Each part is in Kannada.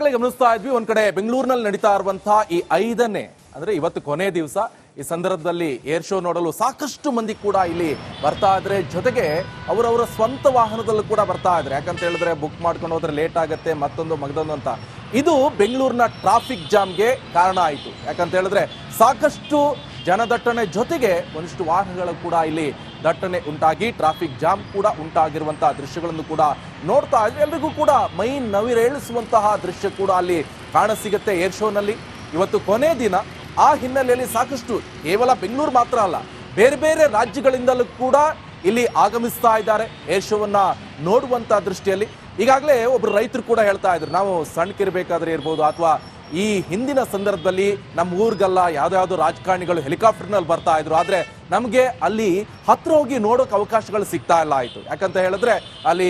ಈಗಾಗಲೇ ಗಮನಿಸ್ತಾ ಇದ್ವಿ, ಒಂದ್ ಕಡೆ ಬೆಂಗಳೂರಿನಲ್ಲಿ ನಡೀತಾ ಇರುವಂತಹ ಈ 5ನೇ ಅಂದ್ರೆ ಇವತ್ತು ಕೊನೆ ದಿವಸ. ಈ ಸಂದರ್ಭದಲ್ಲಿ ಏರ್ ಶೋ ನೋಡಲು ಸಾಕಷ್ಟು ಮಂದಿ ಕೂಡ ಇಲ್ಲಿ ಬರ್ತಾ ಇದ್ರೆ, ಜೊತೆಗೆ ಅವರವರ ಸ್ವಂತ ವಾಹನದಲ್ಲೂ ಕೂಡ ಬರ್ತಾ ಇದ್ರೆ. ಯಾಕಂತ ಹೇಳಿದ್ರೆ ಬುಕ್ ಮಾಡ್ಕೊಂಡು ಹೋದ್ರೆ ಲೇಟ್ ಆಗುತ್ತೆ, ಮತ್ತೊಂದು ಮಗದೊಂದು ಅಂತ. ಇದು ಬೆಂಗಳೂರಿನ ಟ್ರಾಫಿಕ್ ಜಾಮ್ಗೆ ಕಾರಣ ಆಯಿತು. ಯಾಕಂತ ಹೇಳಿದ್ರೆ ಸಾಕಷ್ಟು ಜನದಟ್ಟಣೆ ಜೊತೆಗೆ ಒಂದಿಷ್ಟು ವಾಹನಗಳು ಕೂಡ ಇಲ್ಲಿ ದಟ್ಟಣೆ ಉಂಟಾಗಿ ಟ್ರಾಫಿಕ್ ಜಾಮ್ ಕೂಡ ಉಂಟಾಗಿರುವಂತಹ ದೃಶ್ಯಗಳನ್ನು ಕೂಡ ನೋಡ್ತಾ ಇದ್ರೆ ಎಲ್ರಿಗೂ ಕೂಡ ಮೈ ನವಿರೇಳಿಸುವಂತಹ ದೃಶ್ಯ ಕೂಡ ಅಲ್ಲಿ ಕಾಣಸಿಗುತ್ತೆ ಏರ್ ಶೋನಲ್ಲಿ. ಇವತ್ತು ಕೊನೆ ದಿನ. ಆ ಹಿನ್ನೆಲೆಯಲ್ಲಿ ಸಾಕಷ್ಟು ಕೇವಲ ಬೆಂಗಳೂರು ಮಾತ್ರ ಅಲ್ಲ, ಬೇರೆ ಬೇರೆ ರಾಜ್ಯಗಳಿಂದಲೂ ಕೂಡ ಇಲ್ಲಿ ಆಗಮಿಸ್ತಾ ಇದ್ದಾರೆ ಏರ್ ಶೋವನ್ನ ನೋಡುವಂತ ದೃಷ್ಟಿಯಲ್ಲಿ. ಈಗಾಗಲೇ ಒಬ್ರು ರೈತರು ಕೂಡ ಹೇಳ್ತಾ ಇದ್ರು, ನಾವು ಸಣ್ಣಕಿರ್ಬೇಕಾದ್ರೆ ಇರ್ಬೋದು ಅಥವಾ ಈ ಹಿಂದಿನ ಸಂದರ್ಭದಲ್ಲಿ ನಮ್ಮ ಊರಿಗೆಲ್ಲ ಯಾವ್ದಾವ್ದು ರಾಜಕಾರಣಿಗಳು ಹೆಲಿಕಾಪ್ಟರ್ನಲ್ಲಿ ಬರ್ತಾ ಇದ್ರು, ಆದ್ರೆ ನಮಗೆ ಅಲ್ಲಿ ಹತ್ರ ಹೋಗಿ ನೋಡೋಕೆ ಅವಕಾಶಗಳು ಸಿಗ್ತಾ ಇಲ್ಲ ಆಯ್ತು. ಯಾಕಂತ ಹೇಳಿದ್ರೆ ಅಲ್ಲಿ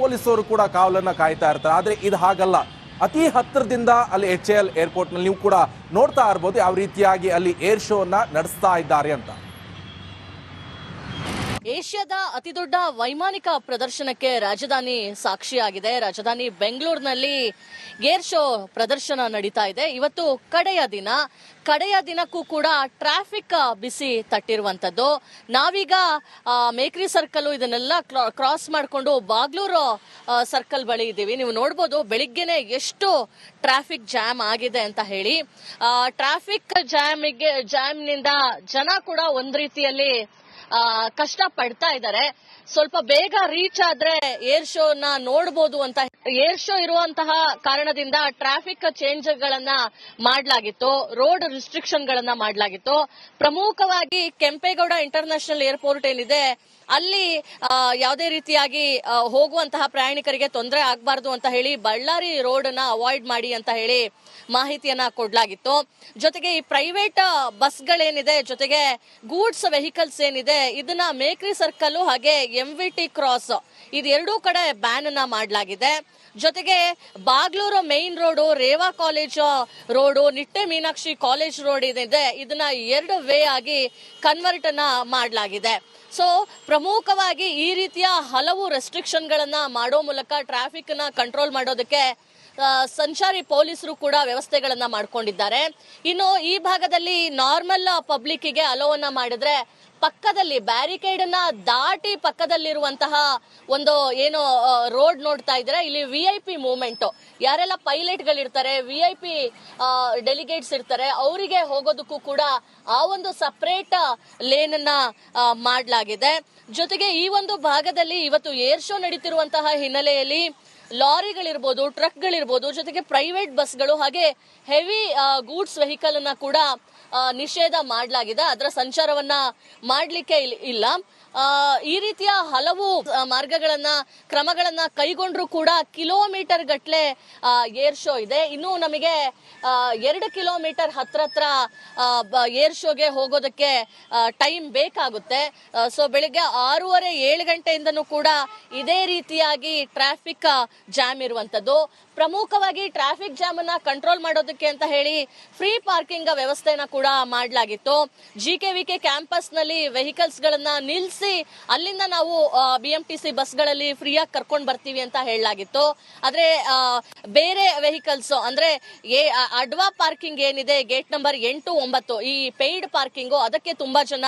ಪೊಲೀಸರು ಕೂಡ ಕಾವಲನ್ನ ಕಾಯ್ತಾ ಇರ್ತಾರೆ. ಆದ್ರೆ ಇದು ಹಾಗಲ್ಲ, ಅತಿ ಹತ್ತಿರದಿಂದ ಅಲ್ಲಿ HAL ಏರ್ಪೋರ್ಟ್ ನಲ್ಲಿ ನೀವು ಕೂಡ ನೋಡ್ತಾ ಇರ್ಬೋದು ಯಾವ ರೀತಿಯಾಗಿ ಅಲ್ಲಿ ಏರ್ ಶೋ ಅನ್ನ ನಡೆಸ್ತಾ ಇದ್ದಾರೆ ಅಂತ. ಏಷ್ಯಾದ ಅತಿದೊಡ್ಡ ವೈಮಾನಿಕ ಪ್ರದರ್ಶನಕ್ಕೆ ರಾಜಧಾನಿ ಸಾಕ್ಷಿಯಾಗಿದೆ. ರಾಜಧಾನಿ ಬೆಂಗಳೂರಿನಲ್ಲಿ ಏರ್ ಶೋ ಪ್ರದರ್ಶನ ನಡೀತಾ ಇದೆ. ಇವತ್ತು ಕಡೆಯ ದಿನಕ್ಕೂ ಕೂಡ ಟ್ರಾಫಿಕ್ ಬಿಸಿ ತಟ್ಟಿರುವಂತದ್ದು. ನಾವೀಗ ಮೇಕ್ರಿ ಸರ್ಕಲ್ ಇದನ್ನೆಲ್ಲ ಕ್ರಾಸ್ ಮಾಡಿಕೊಂಡು ಬಾಗ್ಲೂರು ಸರ್ಕಲ್ ಬಳಿ ಇದ್ದೀವಿ. ನೀವು ನೋಡ್ಬೋದು ಬೆಳಿಗ್ಗೆನೆ ಎಷ್ಟು ಟ್ರಾಫಿಕ್ ಜಾಮ್ ಆಗಿದೆ ಅಂತ ಹೇಳಿ. ಟ್ರಾಫಿಕ್ ಜಾಮ್ನಿಂದ ಜನ ಕೂಡ ಒಂದ್ ರೀತಿಯಲ್ಲಿ ಕಷ್ಟ ಪಡ್ತಾ ಇದ್ದಾರೆ. ಸ್ವಲ್ಪ ಬೇಗ ರೀಚ್ ಆದ್ರೆ ಏರ್ ಶೋನ ನೋಡಬಹುದು ಅಂತ. ಏರ್ ಶೋ ಇರುವಂತಹ ಕಾರಣದಿಂದ ಟ್ರಾಫಿಕ್ ಚೇಂಜ್ ಗಳನ್ನ ಮಾಡಲಾಗಿತ್ತು, ರೋಡ್ ರಿಸ್ಟ್ರಿಕ್ಷನ್ ಗಳನ್ನ ಮಾಡಲಾಗಿತ್ತು. ಪ್ರಮುಖವಾಗಿ ಕೆಂಪೇಗೌಡ ಇಂಟರ್ನ್ಯಾಷನಲ್ ಏರ್ಪೋರ್ಟ್ ಏನಿದೆ ಅಲ್ಲಿ ಯಾವುದೇ ರೀತಿಯಾಗಿ ಹೋಗುವಂತಹ ಪ್ರಯಾಣಿಕರಿಗೆ ತೊಂದರೆ ಆಗಬಾರದು ಅಂತ ಹೇಳಿ ಬಳ್ಳಾರಿ ರೋಡ್ ನ ಅವಾಯ್ಡ್ ಮಾಡಿ ಅಂತ ಹೇಳಿ ಮಾಹಿತಿಯನ್ನ ಕೊಡ್ಲಾಗಿತ್ತು. ಜೊತೆಗೆ ಈ ಪ್ರೈವೇಟ್ ಬಸ್ಗಳೇನಿದೆ, ಜೊತೆಗೆ ಗೂಡ್ಸ್ ವೆಹಿಕಲ್ಸ್ ಏನಿದೆ, ಇದನ್ನ ಮೇಕ್ರಿ ಸರ್ಕಲ್ ಹಾಗೆ MVT ಕ್ರಾಸ್ ಇದೆರಡೂ ಕಡೆ ಬ್ಯಾನ್ ಅನ್ನ ಮಾಡಲಾಗಿದೆ. ಜೊತೆಗೆ Bagalur main road, Reva college road, Nitte Meenakshi college road ಏನಿದೆ ಇದನ್ನ 2 ವೇ ಆಗಿ ಕನ್ವರ್ಟ್ ಅನ್ನ ಮಾಡಲಾಗಿದೆ. ಸೊ ಪ್ರಮುಖವಾಗಿ ಈ ರೀತಿಯ ಹಲವು ರೆಸ್ಟ್ರಿಕ್ಷನ್ ಗಳನ್ನ ಮಾಡೋ ಮೂಲಕ ಟ್ರಾಫಿಕ್ ನ ಕಂಟ್ರೋಲ್ ಮಾಡೋದಕ್ಕೆ ಸಂಚಾರಿ ಪೊಲೀಸರು ಕೂಡ ವ್ಯವಸ್ಥೆಗಳನ್ನ ಮಾಡ್ಕೊಂಡಿದ್ದಾರೆ. ಇನ್ನು ಈ ಭಾಗದಲ್ಲಿ ನಾರ್ಮಲ್ ಪಬ್ಲಿಕ್ಗೆ ಅಲೋವನ್ನ ಮಾಡಿದ್ರೆ ಪಕ್ಕದಲ್ಲಿ ಬ್ಯಾರಿಕೇಡ್ ಅನ್ನ ದಾಟಿ ಪಕ್ಕದಲ್ಲಿರುವಂತಹ ಒಂದು ಏನು ರೋಡ್ ನೋಡ್ತಾ ಇದ್ರೆ ಇಲ್ಲಿ VIP ಮೂವ್ಮೆಂಟ್, ಯಾರೆಲ್ಲ ಪೈಲಟ್ ಗಳಿರ್ತಾರೆ, VIP ಡೆಲಿಗೇಟ್ಸ್ ಇರ್ತಾರೆ, ಅವರಿಗೆ ಹೋಗೋದಕ್ಕೂ ಕೂಡ ಆ ಒಂದು ಸಪರೇಟ್ ಲೇನ್ ಅನ್ನ ಮಾಡಲಾಗಿದೆ. ಜೊತೆಗೆ ಈ ಒಂದು ಭಾಗದಲ್ಲಿ ಇವತ್ತು ಏರ್ ಶೋ ನಡೀತಿರುವಂತಹ ಹಿನ್ನೆಲೆಯಲ್ಲಿ ಲಾರಿಗಳಿರ್ಬೋದು, ಟ್ರಕ್ಗಳಿರ್ಬೋದು, ಜೊತೆಗೆ ಪ್ರೈವೇಟ್ ಬಸ್ಗಳು ಹಾಗೆ ಹೆವಿ ಗೂಡ್ಸ್ ವೆಹಿಕಲ್ ಅನ್ನ ಕೂಡ ನಿಷೇಧ ಮಾಡಲಾಗಿದೆ. ಅದರ ಸಂಚಾರವನ್ನ ಮಾಡಲಿಕ್ಕೆ ಇಲ್ಲ. ಈ ರೀತಿಯ ಹಲವು ಕ್ರಮಗಳನ್ನ ಕೈಗೊಂಡ್ರು ಕೂಡ ಕಿಲೋಮೀಟರ್ ಗಟ್ಲೆ ಏರ್ ಶೋ ಇದೆ. ಇನ್ನು ನಮಗೆ 2 ಕಿಲೋಮೀಟರ್ ಹತ್ರ ಏರ್ ಶೋಗೆ ಹೋಗೋದಕ್ಕೆ ಟೈಮ್ ಬೇಕಾಗುತ್ತೆ. ಸೊ ಬೆಳಿಗ್ಗೆ 6:30-7 ಗಂಟೆಯಿಂದನೂ ಕೂಡ ಇದೇ ರೀತಿಯಾಗಿ ಟ್ರಾಫಿಕ್ ಜಾಮ್ ಇರುವಂತದ್ದು. ಪ್ರಮುಖವಾಗಿ ಟ್ರಾಫಿಕ್ ಜಾಮ್ ಅನ್ನ ಕಂಟ್ರೋಲ್ ಮಾಡೋದಕ್ಕೆ ಅಂತ ಹೇಳಿ ಫ್ರೀ ಪಾರ್ಕಿಂಗ್ ವ್ಯವಸ್ಥೆನ ಕೂಡ ಮಾಡಲಾಗಿತ್ತು. GKVK ಕ್ಯಾಂಪಸ್ ನಲ್ಲಿ ವೆಹಿಕಲ್ಸ್ ಗಳನ್ನ ನಿಲ್ಲಿಸಿ ಅಲ್ಲಿಂದ ನಾವು BMTC ಬಸ್ಗಳಲ್ಲಿ ಫ್ರೀಯಾಗಿ ಕರ್ಕೊಂಡು ಬರ್ತೀವಿ ಅಂತ ಹೇಳಲಾಗಿತ್ತು. ಆದ್ರೆ ಬೇರೆ ವೆಹಿಕಲ್ಸ್ ಅಂದ್ರೆ ಅಡ್ವಾ ಪಾರ್ಕಿಂಗ್ ಏನಿದೆ ಗೇಟ್ ನಂಬರ್ 8, 9 ಈ ಪೇಯ್ಡ್ ಪಾರ್ಕಿಂಗು ಅದಕ್ಕೆ ತುಂಬಾ ಜನ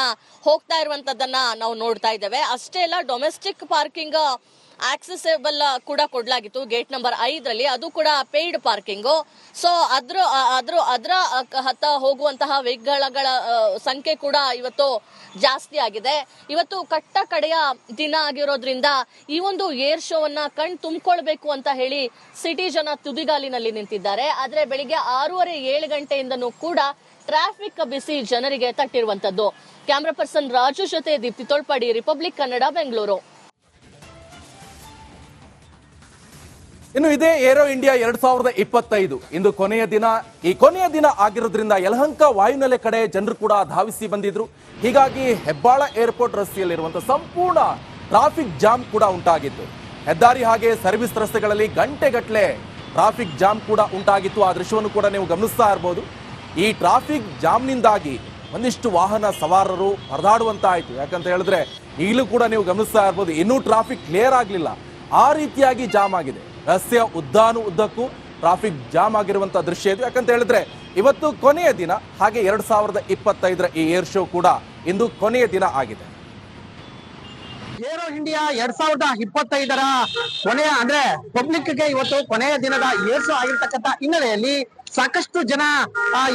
ಹೋಗ್ತಾ ಇರುವಂತದ್ದನ್ನ ನಾವು ನೋಡ್ತಾ ಇದ್ದೇವೆ. ಅಷ್ಟೇ ಅಲ್ಲ, ಡೊಮೆಸ್ಟಿಕ್ ಪಾರ್ಕಿಂಗ್ ಆಕ್ಸೆಸಬಲ್ ಕೂಡ ಕೊಡ್ಲಾಗಿತ್ತು ಗೇಟ್ ನಂಬರ್ 5ರಲ್ಲಿ, ಅದು ಕೂಡ ಪೇಯ್ಡ್ ಪಾರ್ಕಿಂಗು. ಸೊ ಅದರ ಹತ್ತ ಹೋಗುವಂತಹ ವೆಹಿಕಲ್ಗಳ ಸಂಖ್ಯೆ ಕೂಡ ಇವತ್ತು ಜಾಸ್ತಿ ಆಗಿದೆ. ಇವತ್ತು ಕಡೆಯ ದಿನ ಆಗಿರೋದ್ರಿಂದ ಈ ಒಂದು ಏರ್ ಶೋವನ್ನ ತುಂಬಿಕೊಳ್ಬೇಕು ಅಂತ ಹೇಳಿ ಸಿಟಿ ಜನ ತುದಿಗಾಲಿನಲ್ಲಿ ನಿಂತಿದ್ದಾರೆ. ಆದ್ರೆ ಬೆಳಿಗ್ಗೆ 6:30-7 ಗಂಟೆಯಿಂದನೂ ಕೂಡ ಟ್ರಾಫಿಕ್ ಬಿಸಿ ಜನರಿಗೆ ತಟ್ಟಿರುವಂತದ್ದು. ಕ್ಯಾಮರಾ ಪರ್ಸನ್ ರಾಜು ಜೊತೆ ದೀಪ್ತಿ ತೋಳ್ಪಾಡಿ, ರಿಪಬ್ಲಿಕ್ ಕನ್ನಡ, ಬೆಂಗಳೂರು. ಇನ್ನು ಇದೇ ಏರೋ ಇಂಡಿಯಾ 2025 ಇಂದು ಕೊನೆಯ ದಿನ. ಈ ಕೊನೆಯ ದಿನ ಆಗಿರೋದ್ರಿಂದ ಯಲಹಂಕ ವಾಯುನೆಲೆ ಕಡೆ ಜನರು ಕೂಡ ಧಾವಿಸಿ ಬಂದಿದ್ರು. ಹೀಗಾಗಿ ಹೆಬ್ಬಾಳ ಏರ್ಪೋರ್ಟ್ ರಸ್ತೆಯಲ್ಲಿರುವಂತಹ ಸಂಪೂರ್ಣ ಟ್ರಾಫಿಕ್ ಜಾಮ್ ಕೂಡ ಉಂಟಾಗಿತ್ತು. ಹೆದ್ದಾರಿ ಹಾಗೆ ಸರ್ವಿಸ್ ರಸ್ತೆಗಳಲ್ಲಿ ಗಂಟೆಗಟ್ಟಲೆ ಟ್ರಾಫಿಕ್ ಜಾಮ್ ಕೂಡ ಉಂಟಾಗಿತ್ತು. ಆ ದೃಶ್ಯವನ್ನು ಕೂಡ ನೀವು ಗಮನಿಸ್ತಾ ಇರಬಹುದು. ಈ ಟ್ರಾಫಿಕ್ ಜಾಮ್ನಿಂದಾಗಿ ಒಂದಿಷ್ಟು ವಾಹನ ಸವಾರರು ಪರದಾಡುವಂತಾಯಿತು. ಯಾಕಂತ ಹೇಳಿದ್ರೆ ಈಗಲೂ ಕೂಡ ನೀವು ಗಮನಿಸ್ತಾ ಇರಬಹುದು, ಇನ್ನೂ ಟ್ರಾಫಿಕ್ ಕ್ಲಿಯರ್ ಆಗಲಿಲ್ಲ, ಆ ರೀತಿಯಾಗಿ ಜಾಮ್ ಆಗಿದೆ. ರಸ್ತೆಯ ಉದ್ದಕ್ಕೂ ಟ್ರಾಫಿಕ್ ಜಾಮ್ ಆಗಿರುವಂತಹ ದೃಶ್ಯ ಇದು. ಯಾಕಂತ ಹೇಳಿದ್ರೆ ಇವತ್ತು ಕೊನೆಯ ದಿನ, ಹಾಗೆ 2025ರ ಈ ಏರ್ ಶೋ ಕೂಡ ಇಂದು ಕೊನೆಯ ದಿನ ಆಗಿದೆ. ಏರೋ ಇಂಡಿಯಾ 2025ರ ಕೊನೆಯ ಅಂದ್ರೆ ಪಬ್ಲಿಕ್ಗೆ ಇವತ್ತು ಕೊನೆಯ ದಿನದ ಏರ್ ಶೋ ಆಗಿರ್ತಕ್ಕಂಥ ಹಿನ್ನೆಲೆಯಲ್ಲಿ ಸಾಕಷ್ಟು ಜನ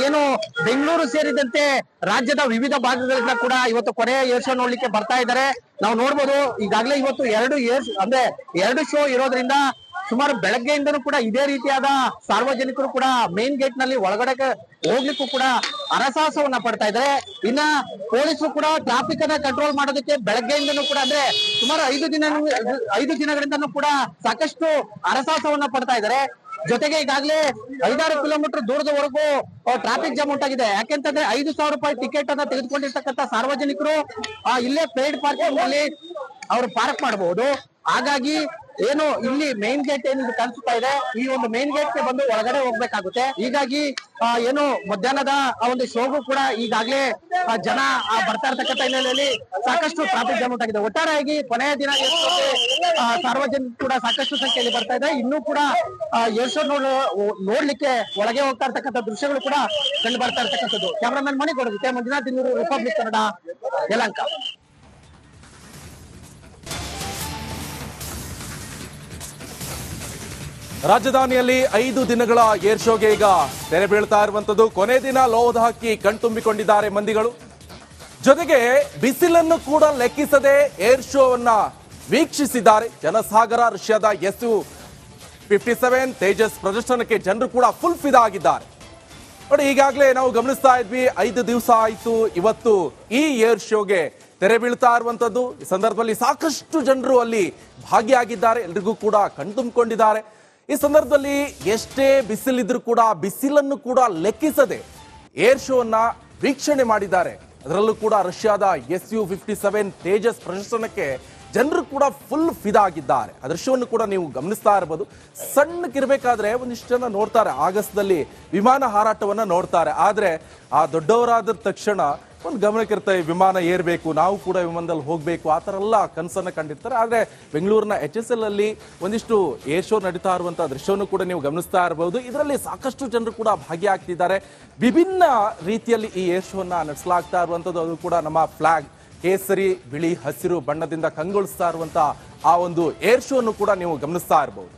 ಏನು ಬೆಂಗಳೂರು ಸೇರಿದಂತೆ ರಾಜ್ಯದ ವಿವಿಧ ಭಾಗಗಳಿಂದ ಕೂಡ ಇವತ್ತು ಕೊನೆಯ ಏರ್ ಶೋ ನೋಡ್ಲಿಕ್ಕೆ ಬರ್ತಾ ಇದ್ದಾರೆ. ನಾವು ನೋಡ್ಬೋದು ಈಗಾಗಲೇ ಇವತ್ತು ಎರಡು ಶೋ ಇರೋದ್ರಿಂದ ಸುಮಾರು ಬೆಳಗ್ಗೆಯಿಂದನೂ ಕೂಡ ಇದೇ ರೀತಿಯಾದ ಸಾರ್ವಜನಿಕರು ಕೂಡ ಮೇನ್ ಗೇಟ್ ನಲ್ಲಿ ಒಳಗಡೆ ಹೋಗ್ಲಿಕ್ಕೂ ಕೂಡ ಹರಸಾಹಸವನ್ನ ಪಡ್ತಾ ಇದ್ದಾರೆ. ಇನ್ನ ಪೊಲೀಸರು ಕೂಡ ಟ್ರಾಫಿಕ್ ಅನ್ನ ಕಂಟ್ರೋಲ್ ಮಾಡೋದಕ್ಕೆ ಬೆಳಗ್ಗೆಯಿಂದನೂ ಕೂಡ ಅಂದ್ರೆ ಸುಮಾರು 5 ದಿನಗಳಿಂದನೂ ಕೂಡ ಸಾಕಷ್ಟು ಹರಸಾಹಸವನ್ನ ಪಡ್ತಾ ಇದ್ದಾರೆ. ಜೊತೆಗೆ ಈಗಾಗಲೇ 5-6 ಕಿಲೋಮೀಟರ್ ದೂರದವರೆಗೂ ಟ್ರಾಫಿಕ್ ಜಾಮ್ ಉಂಟಾಗಿದೆ. ಯಾಕೆಂತಂದ್ರೆ 5,000 ರೂಪಾಯಿ ಟಿಕೆಟ್ ಅನ್ನ ತೆಗೆದುಕೊಂಡಿರ್ತಕ್ಕಂಥ ಸಾರ್ವಜನಿಕರು ಇಲ್ಲೇ ಪೇಯ್ಡ್ ಪಾರ್ಕಿಂಗ್ ನಲ್ಲಿ ಅವರು ಪಾರ್ಕ್ ಮಾಡಬಹುದು. ಹಾಗಾಗಿ ಏನು ಇಲ್ಲಿ ಮೇನ್ ಗೇಟ್ ಏನು ಕಾಣಿಸ್ತಾ ಇದೆ, ಈ ಒಂದು ಮೇನ್ ಗೇಟ್ ಗೆ ಬಂದು ಒಳಗಡೆ ಹೋಗ್ಬೇಕಾಗುತ್ತೆ. ಹೀಗಾಗಿ ಏನು ಮಧ್ಯಾಹ್ನದ ಒಂದು ಶೋಗೂ ಕೂಡ ಈಗಾಗಲೇ ಜನ ಬರ್ತಾ ಇರ್ತಕ್ಕಂಥ ಹಿನ್ನೆಲೆಯಲ್ಲಿ ಸಾಕಷ್ಟು ಟ್ರಾಫಿಕ್ ಜಾಮ್ ಉಂಟಾಗಿದೆ. ಒಟ್ಟಾರೆಯಾಗಿ ಕೊನೆಯ ದಿನ ಸಾರ್ವಜನಿಕರು ಕೂಡ ಸಾಕಷ್ಟು ಸಂಖ್ಯೆಯಲ್ಲಿ ಬರ್ತಾ ಇದೆ. ಇನ್ನೂ ಕೂಡ ಏರ್ ಶೋ ನೋಡ್ಲಿಕ್ಕೆ ಒಳಗೆ ಹೋಗ್ತಾ ಇರ್ತಕ್ಕಂಥ ದೃಶ್ಯಗಳು ಕೂಡ ಕಂಡು ಬರ್ತಾ ಇರ್ತಕ್ಕಂಥದ್ದು. ಕ್ಯಾಮರಾಮನ್ ಮಣಿಗೌಡ ಜೊತೆ ಮಂಜುನಾಥ್ ದಿನೂರು, ರಿಪಬ್ಲಿಕ್ ಕನ್ನಡ, ಯಲಹಂಕ. ರಾಜಧಾನಿಯಲ್ಲಿ 5 ದಿನಗಳ ಏರ್ ಶೋಗೆ ಈಗ ತೆರೆ ಬೀಳ್ತಾ ಇರುವಂತದ್ದು. ಕೊನೆ ದಿನ ಲೋಹದ ಹಕ್ಕಿ ಕಣ್ತುಂಬಿಕೊಂಡಿದ್ದಾರೆ ಮಂದಿಗಳು. ಜೊತೆಗೆ ಬಿಸಿಲನ್ನು ಕೂಡ ಲೆಕ್ಕಿಸದೆ ಏರ್ ಶೋವನ್ನ ವೀಕ್ಷಿಸಿದ್ದಾರೆ ಜನಸಾಗರ. ರಷ್ಯಾದ Su-57 ತೇಜಸ್ ಪ್ರದರ್ಶನಕ್ಕೆ ಜನರು ಕೂಡ ಫುಲ್ ಫಿದಾ ಆಗಿದ್ದಾರೆ. ನೋಡಿ, ಈಗಾಗಲೇ ನಾವು ಗಮನಿಸ್ತಾ ಇದ್ವಿ, 5 ದಿವಸ ಆಯ್ತು ಇವತ್ತು ಈ ಏರ್ ಶೋಗೆ ತೆರೆ ಬೀಳ್ತಾ ಇರುವಂತದ್ದು. ಈ ಸಂದರ್ಭದಲ್ಲಿ ಸಾಕಷ್ಟು ಜನರು ಅಲ್ಲಿ ಭಾಗಿಯಾಗಿದ್ದಾರೆ, ಎಲ್ರಿಗೂ ಕೂಡ ಕಣ್ತುಂಬಿಕೊಂಡಿದ್ದಾರೆ. ಈ ಸಂದರ್ಭದಲ್ಲಿ ಎಷ್ಟೇ ಬಿಸಿಲಿದ್ರು ಕೂಡ ಬಿಸಿಲನ್ನು ಕೂಡ ಲೆಕ್ಕಿಸದೆ ಏರ್ ಶೋವನ್ನ ವೀಕ್ಷಣೆ ಮಾಡಿದ್ದಾರೆ. ಅದರಲ್ಲೂ ಕೂಡ ರಷ್ಯಾದ Su-57 ತೇಜಸ್ ಪ್ರದರ್ಶನಕ್ಕೆ ಜನರು ಕೂಡ ಫುಲ್ ಫಿದಾ ಆಗಿದ್ದಾರೆ. ಆ ದೃಶ್ಯವನ್ನು ಕೂಡ ನೀವು ಗಮನಿಸ್ತಾ ಇರಬಹುದು. ಸಣ್ಣಕ್ಕಿರ್ಬೇಕಾದ್ರೆ ಒಂದಿಷ್ಟು ಜನ ನೋಡ್ತಾರೆ, ಆಗಸ್ಟ್ದಲ್ಲಿ ವಿಮಾನ ಹಾರಾಟವನ್ನ ನೋಡ್ತಾರೆ. ಆದ್ರೆ ಆ ದೊಡ್ಡವರಾದ ತಕ್ಷಣ ಒಂದು ಗಮನಕ್ಕಿರ್ತವೆ, ವಿಮಾನ ಏರ್ಬೇಕು, ನಾವು ಕೂಡ ವಿಮಾನದಲ್ಲಿ ಹೋಗ್ಬೇಕು, ಆ ಥರ ಎಲ್ಲ ಕನಸನ್ನು ಕಂಡಿರ್ತಾರೆ. ಆದರೆ ಬೆಂಗಳೂರಿನ HSL ಅಲ್ಲಿ ಒಂದಿಷ್ಟು ಏರ್ ಶೋ ನಡೀತಾ ಇರುವಂತಹ ದೃಶ್ಯವನ್ನು ಕೂಡ ನೀವು ಗಮನಿಸ್ತಾ ಇರಬಹುದು. ಇದರಲ್ಲಿ ಸಾಕಷ್ಟು ಜನರು ಕೂಡ ಭಾಗಿಯಾಗ್ತಿದ್ದಾರೆ. ವಿಭಿನ್ನ ರೀತಿಯಲ್ಲಿ ಈ ಏರ್ ಶೋನ ನಡೆಸಲಾಗ್ತಾ ಇರುವಂಥದ್ದು. ಅದು ಕೂಡ ನಮ್ಮ ಫ್ಲಾಗ್ ಕೇಸರಿ, ಬಿಳಿ, ಹಸಿರು ಬಣ್ಣದಿಂದ ಕಂಗೊಳಿಸ್ತಾ ಇರುವಂತಹ ಆ ಒಂದು ಏರ್ ಶೋನು ಕೂಡ ನೀವು ಗಮನಿಸ್ತಾ ಇರಬಹುದು.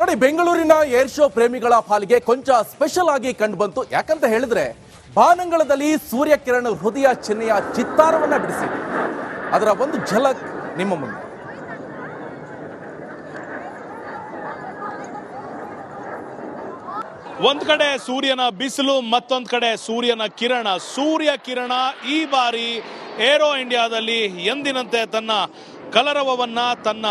ನೋಡಿ, ಬೆಂಗಳೂರಿನ ಏರ್ ಶೋ ಪ್ರೇಮಿಗಳ ಪಾಲಿಗೆ ಕೊಂಚ ಸ್ಪೆಷಲ್ ಆಗಿ ಕಂಡು ಬಂತು. ಯಾಕಂತ ಹೇಳಿದ್ರೆ ಬಾನಂಗಳದಲ್ಲಿ ಸೂರ್ಯಕಿರಣ ಹೃದಯ ಚಿಹ್ನೆಯ ಚಿತ್ತಾರವನ್ನ ಬಿಡಿಸಿದೆ. ಅದರ ಒಂದು ಝಲಕ್ ನಿಮ್ಮ ಮುಂದೆ. ಒಂದ್ ಕಡೆ ಸೂರ್ಯನ ಬಿಸಿಲು, ಮತ್ತೊಂದ್ ಕಡೆ ಸೂರ್ಯನ ಕಿರಣ. ಸೂರ್ಯ ಕಿರಣ ಈ ಬಾರಿ ಏರೋ ಇಂಡಿಯಾದಲ್ಲಿ ಎಂದಿನಂತೆ ತನ್ನ ಕಲರವವನ್ನ, ತನ್ನ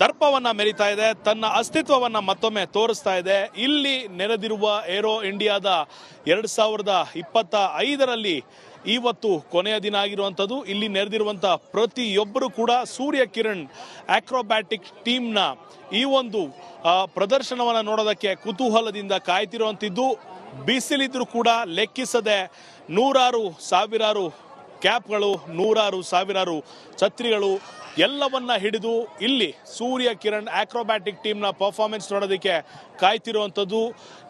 ದರ್ಪವನ್ನ ಮೆರಿತಾ ಇದೆ, ತನ್ನ ಅಸ್ತಿತ್ವವನ್ನ ಮತ್ತೊಮ್ಮೆ ತೋರಿಸ್ತಾ ಇದೆ. ಇಲ್ಲಿ ನೆರೆದಿರುವ ಏರೋ ಇಂಡಿಯಾದ 2025ರಲ್ಲಿ ಇವತ್ತು ಕೊನೆಯ ದಿನ ಆಗಿರುವಂಥದ್ದು. ಇಲ್ಲಿ ನೆರೆದಿರುವಂತಹ ಪ್ರತಿಯೊಬ್ಬರು ಕೂಡ ಸೂರ್ಯ ಕಿರಣ್ ಆಕ್ರೋಬ್ಯಾಟಿಕ್ ಟೀಮ್ನ ಈ ಒಂದು ಪ್ರದರ್ಶನವನ್ನು ನೋಡೋದಕ್ಕೆ ಕುತೂಹಲದಿಂದ ಕಾಯ್ತಿರುವಂಥದ್ದು. ಬಿಸಿಲಿದ್ರು ಕೂಡ ಲೆಕ್ಕಿಸದೆ ಸಾವಿರಾರು ಕ್ಯಾಪ್ಗಳು, ಸಾವಿರಾರು ಛತ್ರಿಗಳು ಎಲ್ಲವನ್ನ ಹಿಡಿದು ಇಲ್ಲಿ ಸೂರ್ಯ ಕಿರಣ್ ಆಕ್ರೋಬ್ಯಾಟಿಕ್ ಟೀಮ್ನ ಪರ್ಫಾರ್ಮೆನ್ಸ್ ನೋಡೋದಕ್ಕೆ ಕಾಯ್ತಿರುವಂಥದ್ದು.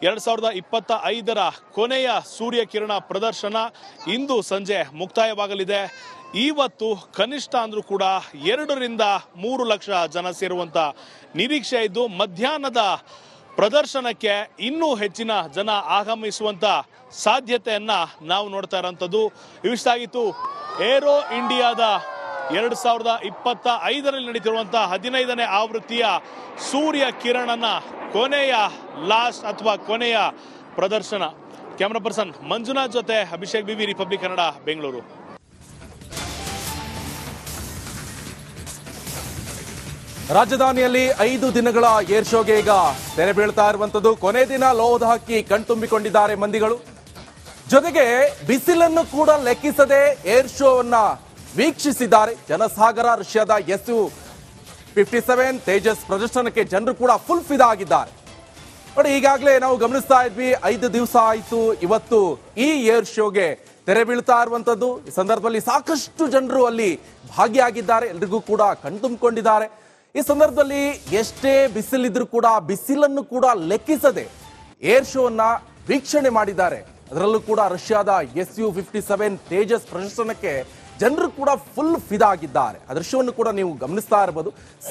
2025ರ ಕೊನೆಯ ಸೂರ್ಯ ಕಿರಣ ಪ್ರದರ್ಶನ ಇಂದು ಸಂಜೆ ಮುಕ್ತಾಯವಾಗಲಿದೆ. ಇವತ್ತು ಕನಿಷ್ಠ ಅಂದ್ರೂ ಕೂಡ 2-3 ಲಕ್ಷ ಜನ ಸೇರುವಂತ ನಿರೀಕ್ಷೆ ಇದ್ದು, ಮಧ್ಯಾಹ್ನದ ಪ್ರದರ್ಶನಕ್ಕೆ ಇನ್ನೂ ಹೆಚ್ಚಿನ ಜನ ಆಗಮಿಸುವಂತ ಸಾಧ್ಯತೆಯನ್ನ ನಾವು ನೋಡ್ತಾ ಇರೋಂಥದ್ದು. ಇವಿಷ್ಟಾಗಿತ್ತು ಏರೋ ಇಂಡಿಯಾದ 2025ರಲ್ಲಿ ನಡೀತಿರುವಂತಹ 15ನೇ ಆವೃತ್ತಿಯ ಸೂರ್ಯ ಕಿರಣನ ಕೊನೆಯ ಕೊನೆಯ ಪ್ರದರ್ಶನ. ಕ್ಯಾಮರಾ ಪರ್ಸನ್ ಮಂಜುನಾಥ್ ಜೊತೆ ಅಭಿಷೇಕ್ ಬಿವಿ, ರಿಪಬ್ಲಿಕ್ ಕನ್ನಡ, ಬೆಂಗಳೂರು. ರಾಜಧಾನಿಯಲ್ಲಿ 5 ದಿನಗಳ ಏರ್ ಶೋಗೆ ಈಗ ತೆರೆ ಬೀಳ್ತಾ ಇರುವಂತದ್ದು. ಕೊನೆ ದಿನ ಲೋಹದ ಹಕ್ಕಿ ಕಣ್ತುಂಬಿಕೊಂಡಿದ್ದಾರೆ ಮಂದಿಗಳು. ಜೊತೆಗೆ ಬಿಸಿಲನ್ನು ಕೂಡ ಲೆಕ್ಕಿಸದೆ ಏರ್ ಶೋವನ್ನ ವೀಕ್ಷಿಸಿದ್ದಾರೆ ಜನಸಾಗರ. ರಷ್ಯಾದ Su-57 ತೇಜಸ್ ಪ್ರದರ್ಶನಕ್ಕೆ ಜನರು ಕೂಡ ಫುಲ್ ಫಿದಾ ಆಗಿದ್ದಾರೆ. ನೋಡಿ, ಈಗಾಗಲೇ ನಾವು ಗಮನಿಸ್ತಾ ಇದ್ವಿ, 5 ದಿವಸ ಆಯಿತು ಇವತ್ತು ಈ ಏರ್ ಶೋಗೆ ತೆರೆ ಬೀಳ್ತಾ ಇರುವಂತದ್ದು. ಈ ಸಂದರ್ಭದಲ್ಲಿ ಸಾಕಷ್ಟು ಜನರು ಅಲ್ಲಿ ಭಾಗಿಯಾಗಿದ್ದಾರೆ, ಎಲ್ರಿಗೂ ಕೂಡ ಕಣ್ತುಂಬಿಕೊಂಡಿದ್ದಾರೆ. ಈ ಸಂದರ್ಭದಲ್ಲಿ ಎಷ್ಟೇ ಬಿಸಿಲಿದ್ರೂ ಕೂಡ ಬಿಸಿಲನ್ನು ಕೂಡ ಲೆಕ್ಕಿಸದೆ ಏರ್ ಶೋವನ್ನ ವೀಕ್ಷಣೆ ಮಾಡಿದ್ದಾರೆ. ಅದರಲ್ಲೂ ಕೂಡ ರಷ್ಯಾದ Su-57 ತೇಜಸ್ ಪ್ರದರ್ಶನಕ್ಕೆ ಜನರು ಕೂಡ ಫುಲ್ ಫಿದಾ ಆಗಿದ್ದಾರೆ. ಆ ದೃಶ್ಯವನ್ನು ಕೂಡ ನೀವು ಗಮನಿಸ್ತಾ ಇರಬಹುದು.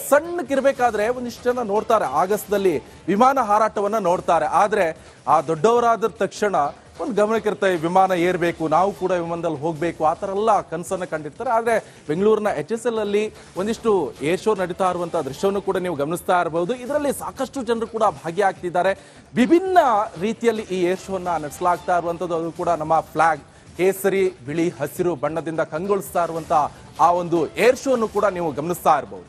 ಸಣ್ಣಕ್ಕಿರ್ಬೇಕಾದ್ರೆ ಒಂದಿಷ್ಟು ಜನ ನೋಡ್ತಾರೆ, ಆಗಸ್ಟ್ದಲ್ಲಿ ವಿಮಾನ ಹಾರಾಟವನ್ನ ನೋಡ್ತಾರೆ. ಆದ್ರೆ ಆ ದೊಡ್ಡವರಾದ ತಕ್ಷಣ ಒಂದು ಗಮನಕ್ಕಿರ್ತವೆ, ವಿಮಾನ ಏರ್ಬೇಕು, ನಾವು ಕೂಡ ವಿಮಾನದಲ್ಲಿ ಹೋಗ್ಬೇಕು, ಆ ಥರ ಎಲ್ಲ ಕನಸನ್ನು ಕಂಡಿರ್ತಾರೆ. ಆದರೆ ಬೆಂಗಳೂರಿನ HSL ಅಲ್ಲಿ ಒಂದಿಷ್ಟು ಏರ್ ಶೋ ನಡೀತಾ ಇರುವಂತಹ ದೃಶ್ಯವನ್ನು ಕೂಡ ನೀವು ಗಮನಿಸ್ತಾ ಇರಬಹುದು. ಇದರಲ್ಲಿ ಸಾಕಷ್ಟು ಜನರು ಕೂಡ ಭಾಗಿಯಾಗ್ತಿದ್ದಾರೆ. ವಿಭಿನ್ನ ರೀತಿಯಲ್ಲಿ ಈ ಏರ್ ಶೋನ ನಡೆಸಲಾಗ್ತಾ ಇರುವಂಥದ್ದು. ಅದು ಕೂಡ ನಮ್ಮ ಫ್ಲಾಗ್ ಕೇಸರಿ, ಬಿಳಿ, ಹಸಿರು ಬಣ್ಣದಿಂದ ಕಂಗೊಳಿಸ್ತಾ ಇರುವಂತಹ ಆ ಒಂದು ಏರ್ ಶೋ ಅನ್ನು ಕೂಡ ನೀವು ಗಮನಿಸ್ತಾ ಇರಬಹುದು.